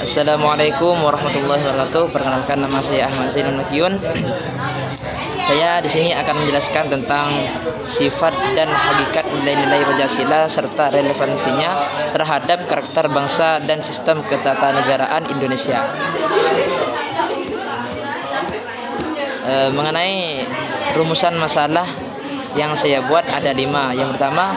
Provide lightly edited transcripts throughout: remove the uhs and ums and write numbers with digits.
Assalamualaikum warahmatullahi wabarakatuh. Perkenalkan, nama saya Ahmad Zainul Makiun. Saya di sini akan menjelaskan tentang sifat dan hakikat nilai-nilai Pancasila serta relevansinya terhadap karakter bangsa dan sistem ketatanegaraan Indonesia. Mengenai rumusan masalah yang saya buat ada 5. Yang pertama,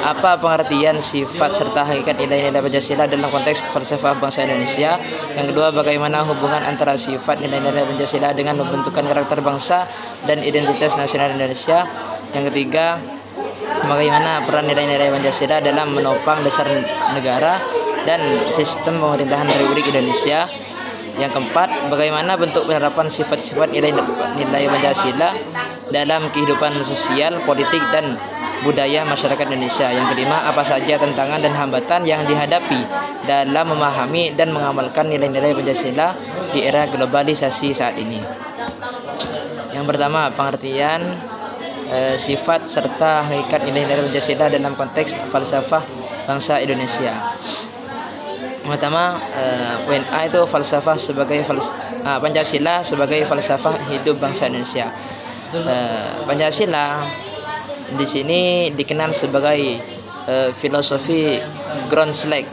apa pengertian sifat serta hakikat nilai-nilai Pancasila dalam konteks falsafah bangsa Indonesia. Yang kedua, bagaimana hubungan antara sifat nilai-nilai Pancasila dengan pembentukan karakter bangsa dan identitas nasional Indonesia. Yang ketiga, bagaimana peran nilai-nilai Pancasila dalam menopang dasar negara dan sistem pemerintahan Republik Indonesia. Yang keempat, bagaimana bentuk penerapan sifat-sifat nilai Pancasila dalam kehidupan sosial, politik, dan budaya masyarakat Indonesia. Yang kelima, apa saja tantangan dan hambatan yang dihadapi dalam memahami dan mengamalkan nilai-nilai Pancasila di era globalisasi saat ini. Yang pertama, pengertian sifat serta hakikat nilai-nilai Pancasila dalam konteks falsafah bangsa Indonesia. Pertama, poin A itu falsafah sebagai Pancasila sebagai falsafah hidup bangsa Indonesia. Pancasila di sini dikenal sebagai filosofi Groundslack,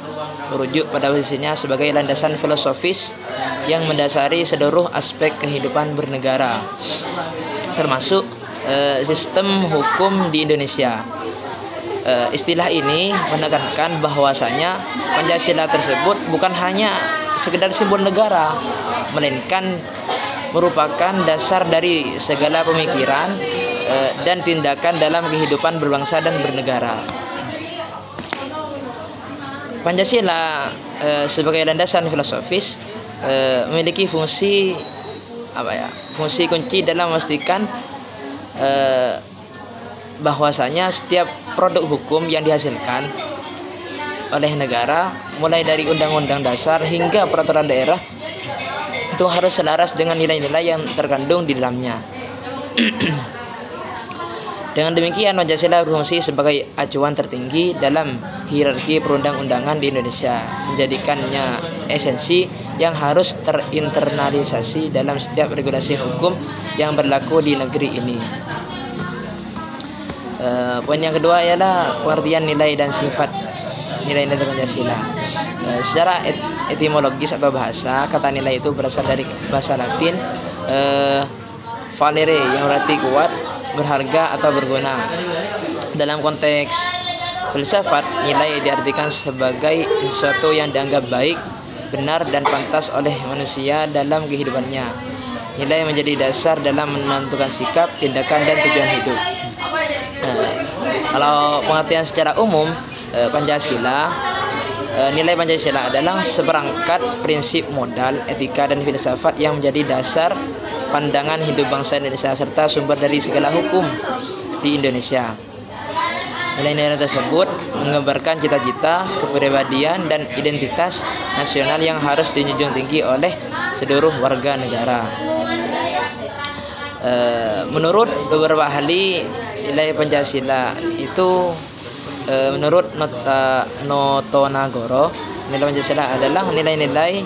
merujuk pada posisinya sebagai landasan filosofis yang mendasari seluruh aspek kehidupan bernegara, termasuk sistem hukum di Indonesia. Istilah ini menekankan bahwasanya Pancasila tersebut bukan hanya sekedar simbol negara, melainkan merupakan dasar dari segala pemikiran dan tindakan dalam kehidupan berbangsa dan bernegara. Pancasila sebagai landasan filosofis memiliki fungsi fungsi kunci dalam memastikan bahwasanya setiap produk hukum yang dihasilkan oleh negara, mulai dari undang-undang dasar hingga peraturan daerah, itu harus selaras dengan nilai-nilai yang terkandung di dalamnya. Dengan demikian, Pancasila berfungsi sebagai acuan tertinggi dalam hierarki perundang-undangan di Indonesia, menjadikannya esensi yang harus terinternalisasi dalam setiap regulasi hukum yang berlaku di negeri ini. Poin yang kedua ialah pengertian nilai dan sifat nilai-nilai Pancasila. Secara etimologis atau bahasa, kata nilai itu berasal dari bahasa Latin valere, yang berarti kuat, berharga, atau berguna. Dalam konteks filsafat, nilai diartikan sebagai sesuatu yang dianggap baik, benar, dan pantas oleh manusia dalam kehidupannya. Nilai menjadi dasar dalam menentukan sikap, tindakan, dan tujuan hidup. Kalau pengertian secara umum, nilai Pancasila adalah seperangkat prinsip modal, etika, dan filsafat yang menjadi dasar pandangan hidup bangsa Indonesia serta sumber dari segala hukum di Indonesia. Nilai-nilai tersebut menggambarkan cita-cita, kepribadian, dan identitas nasional yang harus dijunjung tinggi oleh seluruh warga negara. Menurut beberapa ahli, nilai Pancasila itu menurut Notonagoro, nilai Pancasila adalah nilai-nilai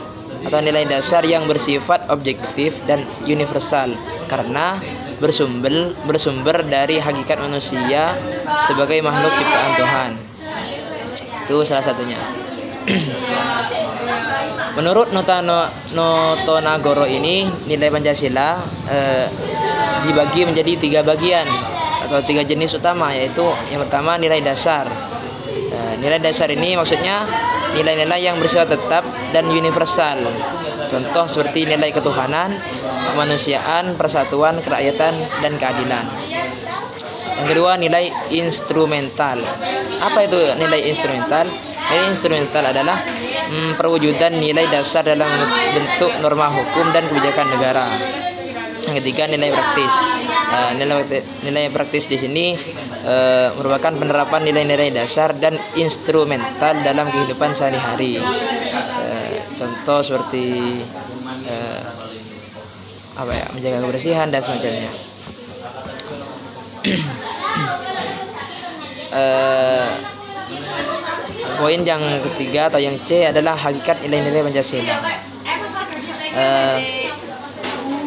atau nilai dasar yang bersifat objektif dan universal karena bersumber dari hakikat manusia sebagai makhluk ciptaan Tuhan. Itu salah satunya. Menurut Notonagoro ini, nilai Pancasila dibagi menjadi 3 bagian atau 3 jenis utama, yaitu yang pertama nilai dasar. Nilai dasar ini maksudnya nilai-nilai yang bersifat tetap dan universal. Contoh seperti nilai ketuhanan, kemanusiaan, persatuan, kerakyatan, dan keadilan. Yang kedua, nilai instrumental. Apa itu nilai instrumental? Nilai instrumental adalah perwujudan nilai dasar dalam bentuk norma hukum dan kebijakan negara. Yang ketiga, nilai praktis. Nilai praktis di sini merupakan penerapan nilai-nilai dasar dan instrumental dalam kehidupan sehari-hari. Contoh seperti menjaga kebersihan dan semacamnya. Poin yang ketiga atau yang C adalah hakikat nilai-nilai Pancasila.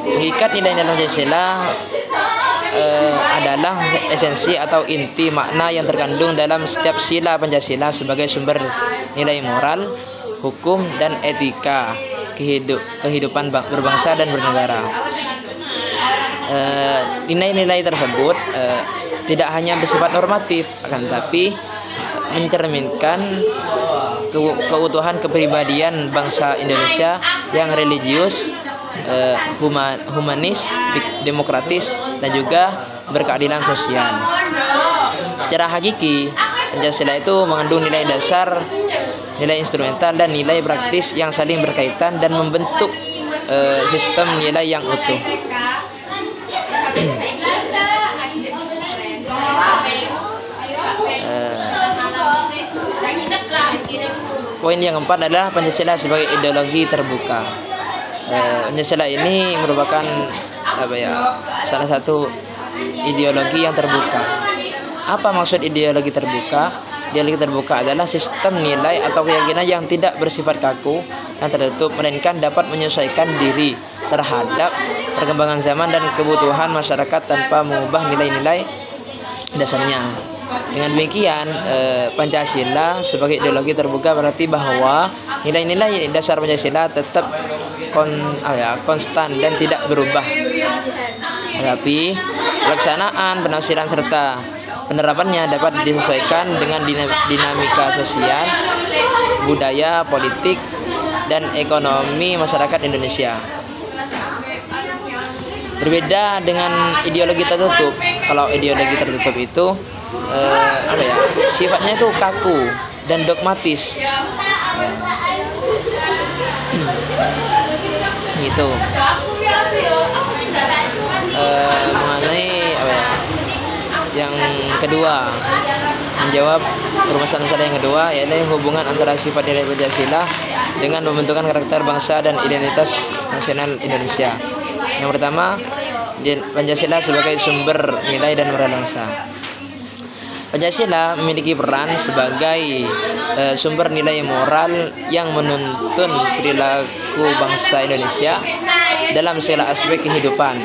Hakikat nilai-nilai Pancasila adalah esensi atau inti makna yang terkandung dalam setiap sila Pancasila sebagai sumber nilai moral, hukum, dan etika kehidupan berbangsa dan bernegara. Nilai-nilai tersebut tidak hanya bersifat normatif, akan tetapi mencerminkan keutuhan kepribadian bangsa Indonesia yang religius, humanis, demokratis, dan juga berkeadilan sosial. Secara hakiki, Pancasila itu mengandung nilai dasar, nilai instrumental, dan nilai praktis yang saling berkaitan dan membentuk sistem nilai yang utuh. Poin yang keempat adalah Pancasila sebagai ideologi terbuka. Pancasila ini merupakan salah satu ideologi yang terbuka. Apa maksud ideologi terbuka? Ideologi terbuka adalah sistem nilai atau keyakinan yang tidak bersifat kaku dan tertutup, melainkan dapat menyesuaikan diri terhadap perkembangan zaman dan kebutuhan masyarakat tanpa mengubah nilai-nilai dasarnya. Dengan demikian, Pancasila sebagai ideologi terbuka berarti bahwa nilai-nilai dasar Pancasila tetap konstan dan tidak berubah. Tetapi pelaksanaan, penafsiran serta penerapannya dapat disesuaikan dengan dinamika sosial, budaya, politik, dan ekonomi masyarakat Indonesia. Berbeda dengan ideologi tertutup. Kalau ideologi tertutup itu sifatnya itu kaku dan dogmatis, gitu. Mengenai yang kedua, menjawab permasalahan yang kedua, yaitu hubungan antara sifat nilai Pancasila dengan pembentukan karakter bangsa dan identitas nasional Indonesia. Yang pertama, Pancasila sebagai sumber nilai dan moral bangsa. Pancasila memiliki peran sebagai sumber nilai moral yang menuntun perilaku bangsa Indonesia dalam segala aspek kehidupan.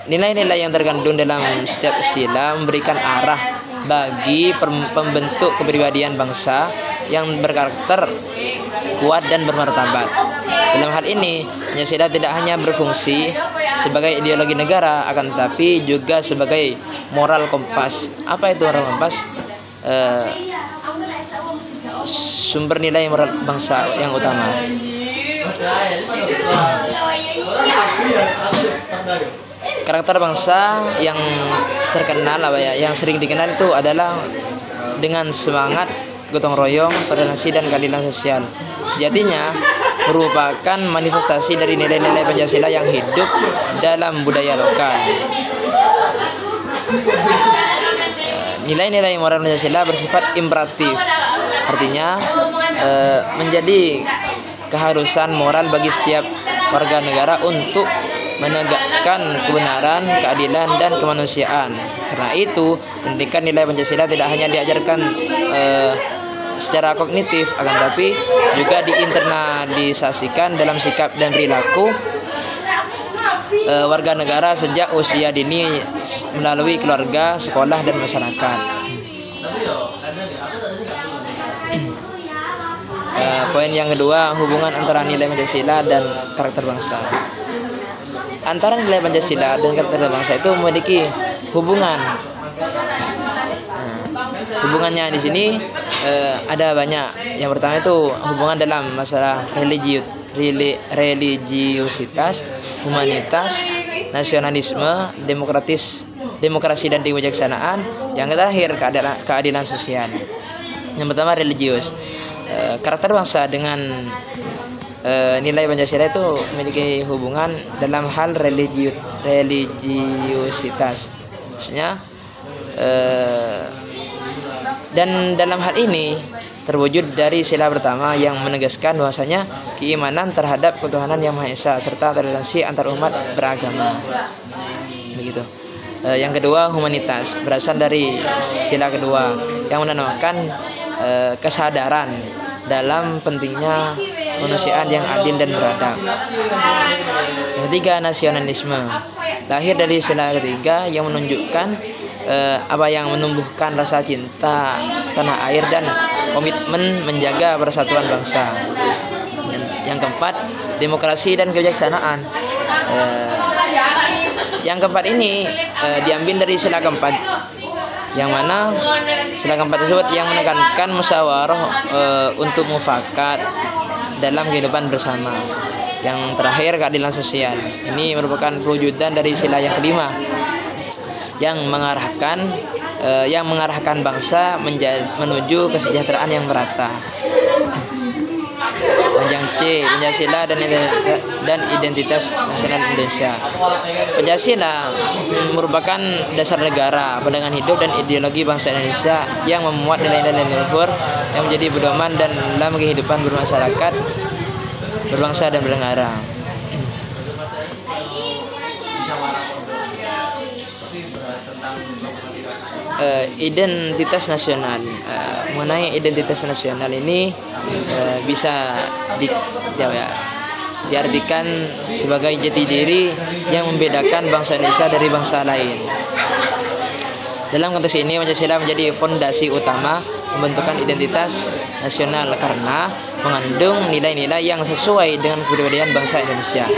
Nilai-nilai yang terkandung dalam setiap sila memberikan arah bagi pembentuk kepribadian bangsa yang berkarakter kuat dan bermartabat. Dalam hal ini, Pancasila tidak hanya berfungsi sebagai ideologi negara, akan tetapi juga sebagai moral kompas. Apa itu moral kompas? Sumber nilai moral bangsa yang utama. Karakter bangsa yang terkenal yang sering dikenal itu adalah dengan semangat gotong royong, toleransi, dan keadilan sosial. Sejatinya merupakan manifestasi dari nilai-nilai Pancasila yang hidup dalam budaya lokal. Nilai-nilai moral Pancasila bersifat imperatif, artinya menjadi keharusan moral bagi setiap warga negara untuk menegakkan kebenaran, keadilan, dan kemanusiaan. Karena itu, pendidikan nilai Pancasila tidak hanya diajarkan secara kognitif, akan tapi juga diinternalisasikan dalam sikap dan perilaku warga negara sejak usia dini melalui keluarga, sekolah, dan masyarakat. Poin yang kedua, hubungan antara nilai Pancasila dan karakter bangsa. Antara nilai Pancasila dan karakter bangsa itu memiliki hubungan. Hubungannya di sini ada banyak. Yang pertama itu hubungan dalam masalah religiusitas, humanitas, nasionalisme, demokrasi dan kebijaksanaan. Yang terakhir keadilan sosial. Yang pertama religius. Karakter bangsa dengan nilai Pancasila itu memiliki hubungan dalam hal religiusitas, maksudnya dan dalam hal ini terwujud dari sila pertama yang menegaskan bahwasanya keimanan terhadap ketuhanan yang Maha Esa serta toleransi antar umat beragama, begitu. Yang kedua, humanitas, berasal dari sila kedua yang menanamkan kesadaran dalam pentingnya kemanusiaan yang adil dan beradab. Yang ketiga, nasionalisme, lahir dari sila ketiga yang menunjukkan yang menumbuhkan rasa cinta tanah air dan komitmen menjaga persatuan bangsa. Yang keempat, demokrasi dan kebijaksanaan. Yang keempat ini diambil dari sila keempat, yang mana sila keempat tersebut yang menekankan musyawarah untuk mufakat dalam kehidupan bersama. Yang terakhir, keadilan sosial. Ini merupakan perwujudan dari sila yang kelima yang mengarahkan bangsa menuju kesejahteraan yang merata. Yang C, Pancasila dan identitas nasional Indonesia. Pancasila merupakan dasar negara, pandangan hidup dan ideologi bangsa Indonesia yang memuat nilai-nilai luhur yang menjadi pedoman dalam kehidupan bermasyarakat, berbangsa dan bernegara. Identitas nasional. Mengenai identitas nasional ini bisa diartikan sebagai jati diri yang membedakan bangsa Indonesia dari bangsa lain. Dalam konteks ini, Pancasila menjadi fondasi utama pembentukan identitas nasional karena mengandung nilai-nilai yang sesuai dengan kepribadian bangsa Indonesia.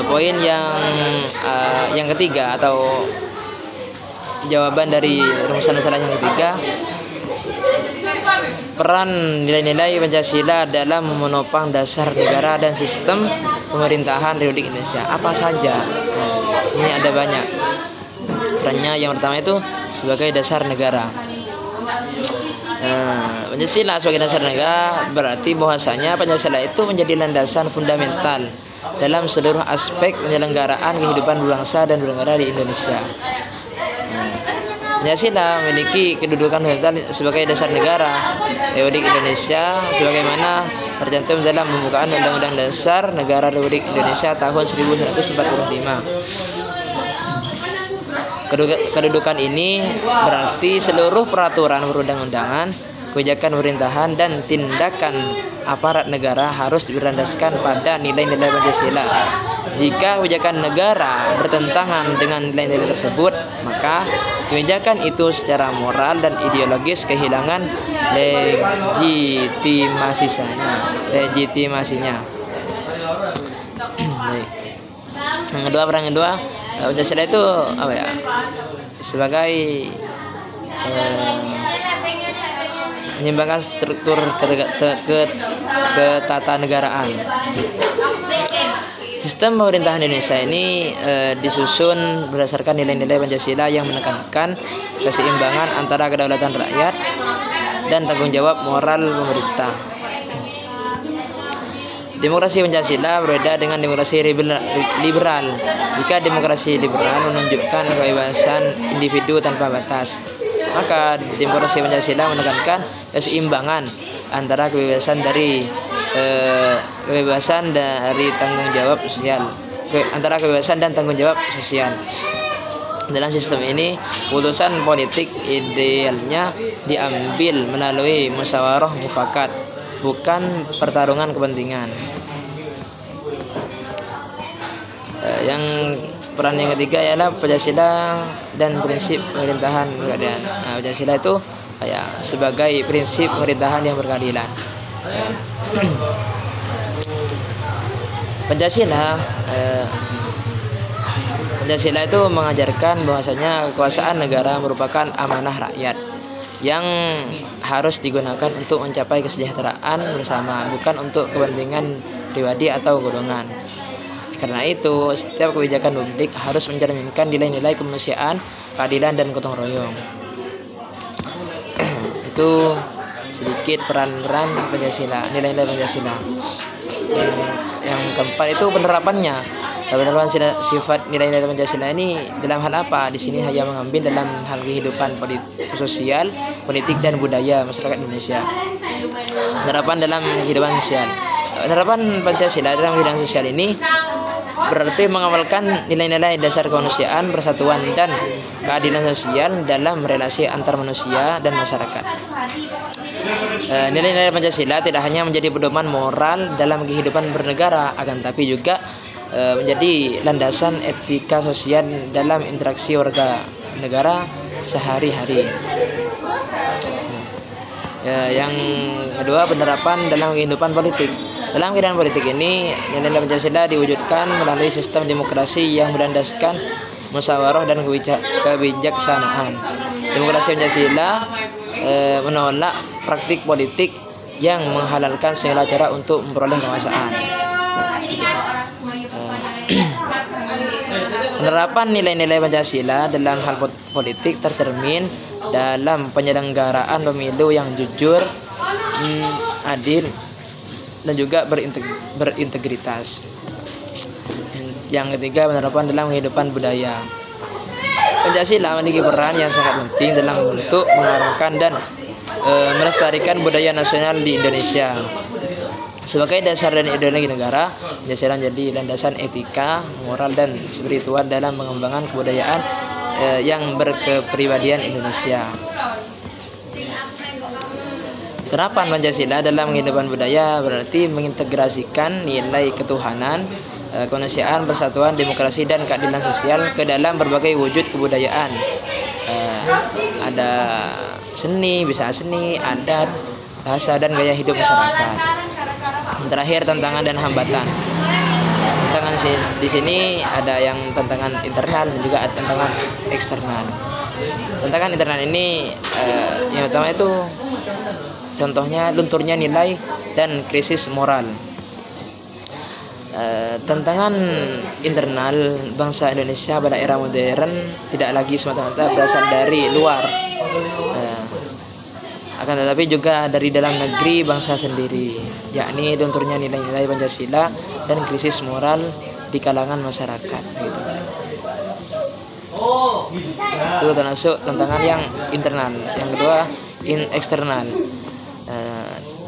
Poin yang ketiga atau jawaban dari rumusan masalah yang ketiga, peran nilai-nilai Pancasila dalam menopang dasar negara dan sistem pemerintahan Republik Indonesia. Apa saja? Ini ada banyak. Perannya yang pertama itu sebagai dasar negara. Pancasila sebagai dasar negara berarti bahwasanya Pancasila itu menjadi landasan fundamental dalam seluruh aspek penyelenggaraan kehidupan berbangsa dan bernegara di Indonesia. Pancasila memiliki kedudukan fundamental sebagai dasar negara Republik Indonesia sebagaimana tercantum dalam pembukaan Undang-Undang Dasar Negara Republik Indonesia tahun 1945. Kedudukan ini berarti seluruh peraturan perundang-undangan, kebijakan pemerintahan dan tindakan aparat negara harus berlandaskan pada nilai-nilai Pancasila. Jika kebijakan negara bertentangan dengan nilai-nilai tersebut, maka kebijakan itu secara moral dan ideologis kehilangan legitimasinya. Peran kedua, Pancasila itu sebagai menyeimbangkan struktur ketatanegaraan. Sistem pemerintahan Indonesia ini disusun berdasarkan nilai-nilai Pancasila yang menekankan keseimbangan antara kedaulatan rakyat dan tanggung jawab moral pemerintah. Demokrasi Pancasila berbeda dengan demokrasi liberal. Jika demokrasi liberal menunjukkan kebebasan individu tanpa batas, maka demokrasi Pancasila menekankan keseimbangan antara kebebasan dari tanggung jawab sosial, antara kebebasan dan tanggung jawab sosial. Dalam sistem ini, keputusan politik idealnya diambil melalui musyawarah mufakat, bukan pertarungan kepentingan. Yang peran yang ketiga ialah Pancasila dan prinsip pemerintahan berkeadilan. Pancasila itu sebagai prinsip pemerintahan yang berkeadilan. Pancasila itu mengajarkan bahwasanya kekuasaan negara merupakan amanah rakyat yang harus digunakan untuk mencapai kesejahteraan bersama, bukan untuk kepentingan pribadi atau golongan. Karena itu, setiap kebijakan publik harus mencerminkan nilai-nilai kemanusiaan, keadilan, dan gotong royong. Itu sedikit peran-peran Pancasila, nilai-nilai Pancasila. Yang keempat itu penerapannya. Penerapan sifat nilai-nilai Pancasila ini dalam hal apa? Di sini hanya mengambil dalam hal kehidupan sosial, politik, dan budaya masyarakat Indonesia. Penerapan dalam kehidupan sosial. Penerapan Pancasila dalam kehidupan sosial ini berarti mengamalkan nilai-nilai dasar kemanusiaan, persatuan dan keadilan sosial dalam relasi antar manusia dan masyarakat. Nilai-nilai Pancasila tidak hanya menjadi pedoman moral dalam kehidupan bernegara, akan tapi juga menjadi landasan etika sosial dalam interaksi warga negara sehari-hari. Yang kedua, penerapan dalam kehidupan politik. Dalam kehidupan politik ini, nilai Pancasila diwujudkan melalui sistem demokrasi yang berlandaskan musyawarah dan kebijaksanaan. Demokrasi Pancasila menolak praktik politik yang menghalalkan segala cara untuk memperoleh kekuasaan. Penerapan nilai-nilai Pancasila dalam hal politik tercermin dalam penyelenggaraan pemilu yang jujur, adil, dan juga berintegritas. Yang ketiga, penerapan dalam kehidupan budaya. Pancasila memiliki peran yang sangat penting dalam bentuk mengarahkan dan melestarikan budaya nasional di Indonesia. Sebagai dasar dan ideologi negara, Pancasila menjadi landasan etika, moral, dan spiritual dalam pengembangan kebudayaan yang berkepribadian Indonesia. Penerapan Pancasila dalam kehidupan budaya berarti mengintegrasikan nilai ketuhanan, kemanusiaan, persatuan, demokrasi, dan keadilan sosial ke dalam berbagai wujud kebudayaan. Ada seni, bisa seni, adat, bahasa, dan gaya hidup masyarakat. Terakhir, tantangan dan hambatan. Tantangan di sini ada yang tantangan internal dan juga ada tantangan eksternal. Tantangan internal ini yang pertama itu contohnya lunturnya nilai dan krisis moral. Tantangan internal bangsa Indonesia pada era modern tidak lagi semata-mata berasal dari luar, akan tetapi juga dari dalam negeri bangsa sendiri, yakni lunturnya nilai-nilai Pancasila dan krisis moral di kalangan masyarakat. Itu termasuk tantangan yang internal. Yang kedua, eksternal.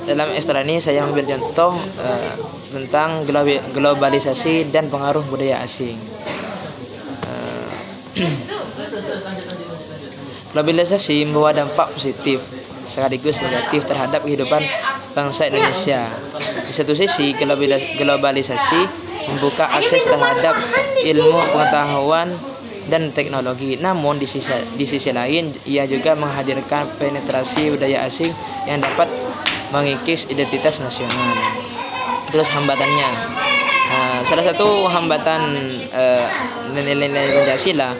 Dalam eksternal ini saya ambil contoh tentang globalisasi dan pengaruh budaya asing. Globalisasi membawa dampak positif sekaligus negatif terhadap kehidupan bangsa Indonesia. Di satu sisi, globalisasi membuka akses terhadap ilmu, pengetahuan, dan teknologi. Namun di sisi lain, ia juga menghadirkan penetrasi budaya asing yang dapat mengikis identitas nasional. Terus hambatannya, salah satu hambatan nilai-nilai Pancasila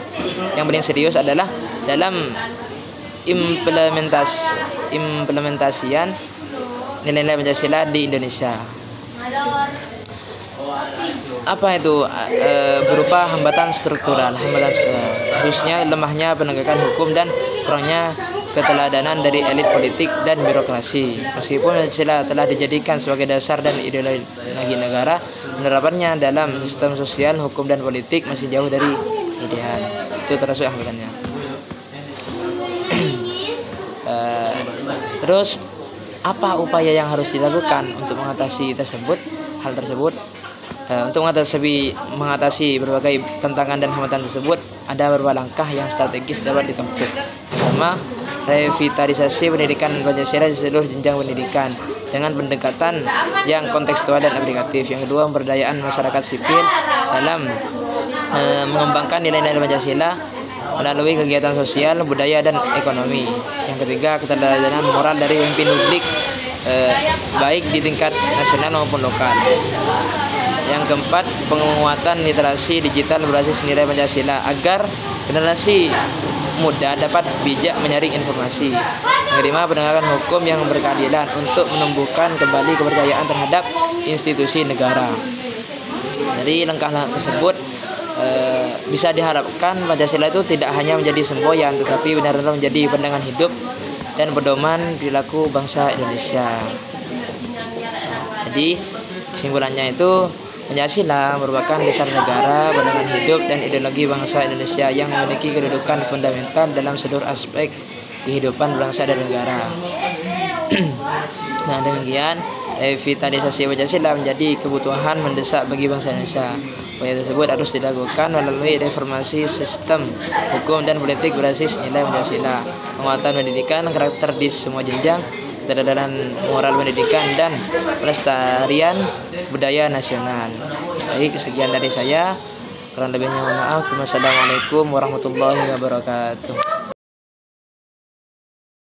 yang paling serius adalah dalam implementasian nilai-nilai Pancasila di Indonesia. Apa itu? Berupa hambatan struktural, khususnya lemahnya penegakan hukum dan kurangnya keteladanan dari elit politik dan birokrasi. Meskipun Pancasila telah dijadikan sebagai dasar dan ideologi negara, penerapannya dalam sistem sosial, hukum, dan politik masih jauh dari ideal. Itu termasuk hambatannya. Terus apa upaya yang harus dilakukan untuk mengatasi hal tersebut? Untuk mengatasi berbagai tantangan dan hambatan tersebut, ada beberapa langkah yang strategis dapat ditempuh. Pertama, revitalisasi pendidikan Pancasila di seluruh jenjang pendidikan dengan pendekatan yang kontekstual dan aplikatif. Yang kedua, pemberdayaan masyarakat sipil dalam mengembangkan nilai-nilai Pancasila melalui kegiatan sosial, budaya, dan ekonomi. Yang ketiga, keteladanan moral dari pemimpin publik baik di tingkat nasional maupun lokal. Yang keempat, penguatan literasi digital berbasis nilai Pancasila agar generasi muda dapat bijak menyaring informasi. Yang kelima, penegakan hukum yang berkeadilan untuk menumbuhkan kembali kepercayaan terhadap institusi negara. Dari langkah-langkah tersebut bisa diharapkan Pancasila itu tidak hanya menjadi semboyan, tetapi benar-benar menjadi pandangan hidup dan pedoman perilaku bangsa Indonesia. Jadi kesimpulannya itu, Pancasila merupakan dasar negara, pandangan hidup, dan ideologi bangsa Indonesia yang memiliki kedudukan fundamental dalam seluruh aspek kehidupan bangsa dan negara. Nah, demikian revitalisasi Pancasila menjadi kebutuhan mendesak bagi bangsa Indonesia. Upaya tersebut harus dilakukan melalui reformasi sistem hukum dan politik berbasis nilai Pancasila, penguatan pendidikan karakter di semua jenjang, keteladanan moral pendidikan, dan pelestarian budaya nasional. Baik, sekian dari saya. Kurang lebihnya mohon maaf. Wassalamualaikum warahmatullahi wabarakatuh.